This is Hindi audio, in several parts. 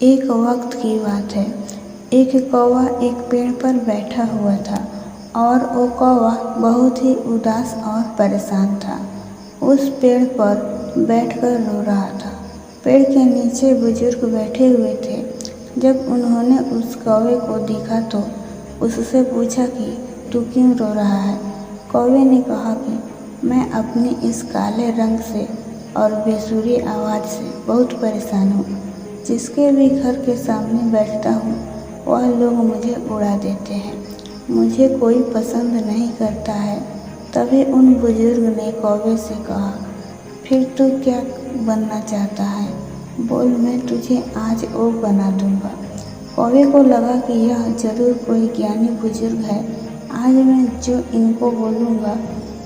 एक वक्त की बात है। एक कौवा एक पेड़ पर बैठा हुआ था और वो कौवा बहुत ही उदास और परेशान था। उस पेड़ पर बैठकर रो रहा था। पेड़ के नीचे बुजुर्ग बैठे हुए थे। जब उन्होंने उस कौवे को देखा तो उससे पूछा कि तू क्यों रो रहा है। कौवे ने कहा कि मैं अपने इस काले रंग से और बेसुरी आवाज़ से बहुत परेशान हूँ। जिसके भी घर के सामने बैठता हूँ वह लोग मुझे उड़ा देते हैं। मुझे कोई पसंद नहीं करता है। तभी उन बुजुर्ग ने कौवे से कहा, फिर तू क्या बनना चाहता है? बोल, मैं तुझे आज वो बना दूंगा। कौवे को लगा कि यह जरूर कोई ज्ञानी बुजुर्ग है। आज मैं जो इनको बोलूँगा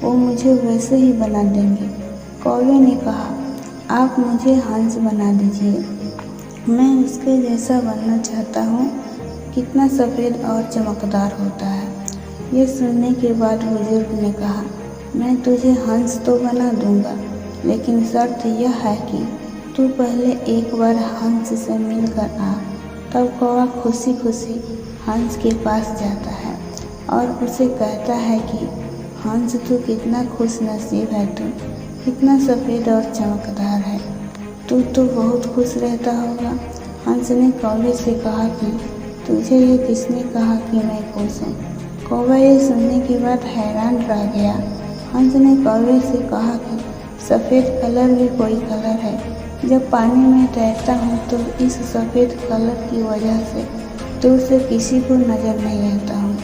वो मुझे वैसे ही बना देंगे। कौवे ने कहा, आप मुझे हंस बना दीजिए, मैं उसके जैसा बनना चाहता हूँ। कितना सफ़ेद और चमकदार होता है। ये सुनने के बाद बुजुर्ग ने कहा, मैं तुझे हंस तो बना दूंगा, लेकिन शर्त यह है कि तू पहले एक बार हंस से मिलकर आ। तब कौवा खुशी खुशी हंस के पास जाता है और उसे कहता है कि हंस, तू कितना खुश नसीब है, तू कितना सफ़ेद और चमकदार है, तू तो बहुत खुश रहता होगा। हंस ने कौवे से कहा कि तुझे ये किसने कहा कि मैं खुश हूँ? कौवा ये सुनने के बाद हैरान रह गया। हंस ने कौवे से कहा कि सफ़ेद कलर भी कोई कलर है। जब पानी में तैरता हूँ तो इस सफ़ेद कलर की वजह से दूर से किसी को नज़र नहीं आता हूँ।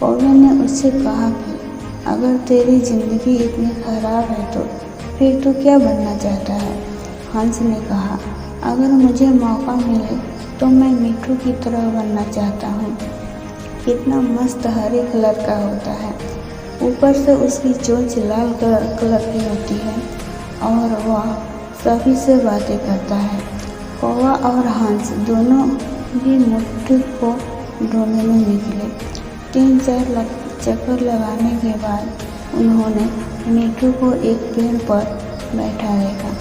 कौवे ने उससे कहा कि अगर तेरी ज़िंदगी इतनी ख़राब है तो फिर तू क्या बनना चाहता है? हंस ने कहा, अगर मुझे मौका मिले तो मैं मिट्टू की तरह बनना चाहता हूँ। कितना मस्त हरे कलर का होता है, ऊपर से उसकी चोंच लाल कलर की होती है और वह सभी से बातें करता है। कौवा और हंस दोनों भी मिट्टू को ढूंढने निकले। 3-4 चक्कर लगाने के बाद उन्होंने मिट्टू को एक पेड़ पर बैठा देखा।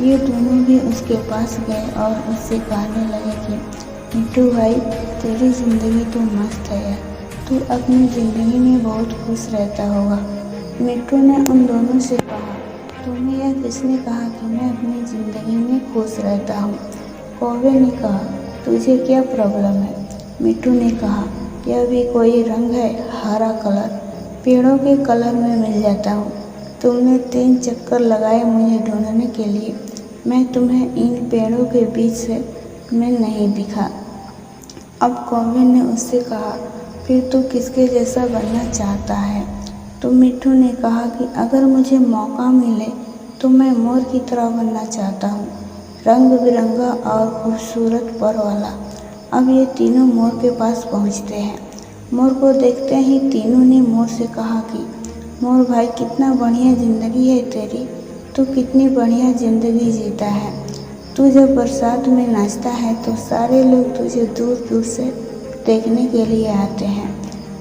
ये दोनों भी उसके पास गए और उससे कहने लगे कि मिट्टू भाई, तेरी ज़िंदगी तो मस्त है यार, तू अपनी ज़िंदगी में बहुत खुश रहता होगा। मिट्टू ने उन दोनों से कहा, तुम्हें यह किसने कहा कि मैं अपनी ज़िंदगी में खुश रहता हूँ? कौवे ने कहा, तुझे क्या प्रॉब्लम है? मिट्टू ने कहा, यह भी कोई रंग है? हरा कलर पेड़ों के कलर में मिल जाता हूँ। तुमने 3 चक्कर लगाए मुझे ढूंढने के लिए, मैं तुम्हें इन पेड़ों के बीच से मैं नहीं दिखा। अब कौवे ने उससे कहा, फिर तू किसके जैसा बनना चाहता है? तो मिट्टू ने कहा कि अगर मुझे मौका मिले तो मैं मोर की तरह बनना चाहता हूँ, रंग बिरंगा और खूबसूरत पर वाला। अब ये तीनों मोर के पास पहुँचते हैं। मोर को देखते ही तीनों ने मोर से कहा कि मोर भाई, कितना बढ़िया ज़िंदगी है तेरी, तू कितनी बढ़िया ज़िंदगी जीता है। तू जब बरसात में नाचता है तो सारे लोग तुझे दूर दूर से देखने के लिए आते हैं।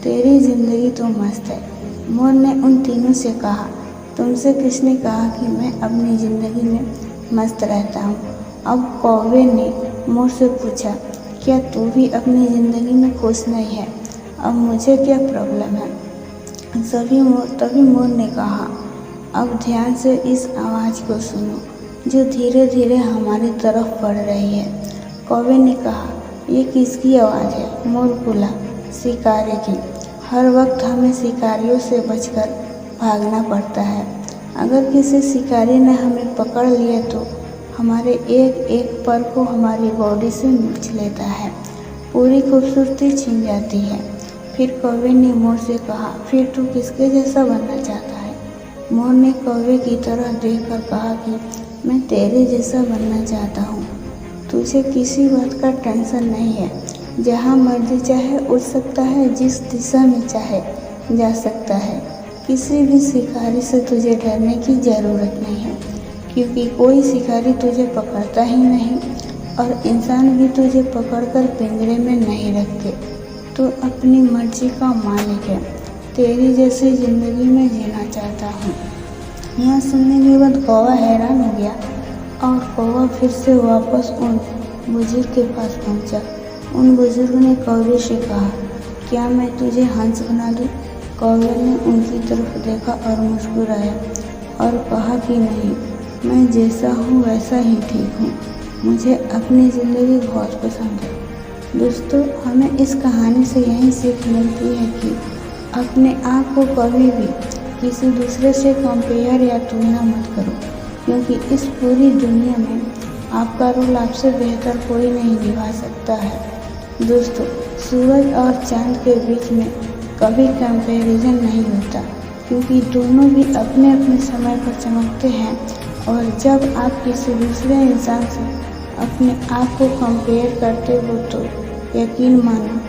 तेरी ज़िंदगी तो मस्त है। मोर ने उन तीनों से कहा, तुमसे किसने कहा कि मैं अपनी ज़िंदगी में मस्त रहता हूँ? अब कौवे ने मोर से पूछा, क्या तू भी अपनी ज़िंदगी में खुश नहीं है? अब मुझे क्या प्रॉब्लम है? तभी मोर ने कहा, अब ध्यान से इस आवाज़ को सुनो जो धीरे धीरे हमारी तरफ बढ़ रही है। कौवे ने कहा, ये किसकी आवाज़ है? मोर बोला, शिकारी की। हर वक्त हमें शिकारियों से बचकर भागना पड़ता है। अगर किसी शिकारी ने हमें पकड़ लिया तो हमारे एक एक पर को हमारी बॉडी से नोच लेता है, पूरी खूबसूरती छीन जाती है। फिर कौवे ने मोर से कहा, फिर तू किसके जैसा बनना चाहता है? मोर ने कौवे की तरह देखकर कहा कि मैं तेरे जैसा बनना चाहता हूँ। तुझे किसी बात का टेंशन नहीं है, जहाँ मर्जी चाहे उड़ सकता है, जिस दिशा में चाहे जा सकता है। किसी भी शिकारी से तुझे डरने की ज़रूरत नहीं है, क्योंकि कोई शिकारी तुझे पकड़ता ही नहीं और इंसान भी तुझे पकड़कर पिंजरे में नहीं रखते। तू अपनी मर्जी का मालिक है। तेरी जैसी ज़िंदगी में जीना चाहता हूँ। यह सुनने के बाद कौवा हैरान हो गया और कौवा फिर से वापस उन बुजुर्ग के पास पहुंचा। उन बुजुर्ग ने कौवे से कहा, क्या मैं तुझे हंस बना दूं? कौवे ने उनकी तरफ देखा और मुस्कुराया और कहा कि नहीं, मैं जैसा हूँ वैसा ही ठीक हूँ। मुझे अपनी ज़िंदगी बहुत पसंद है। दोस्तों, हमें इस कहानी से यही सीख मिलती है कि अपने आप को कभी भी किसी दूसरे से कंपेयर या तुलना मत करो, क्योंकि इस पूरी दुनिया में आपका रोल आपसे बेहतर कोई नहीं निभा सकता है। दोस्तों, सूरज और चांद के बीच में कभी कंपैरिजन नहीं होता, क्योंकि दोनों भी अपने अपने समय पर चमकते हैं। और जब आप किसी दूसरे इंसान से अपने आप को कंपेयर करते हो तो यकीन मानो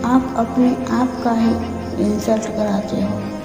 आप अपने आप का ही इंसल्ट कराते हो।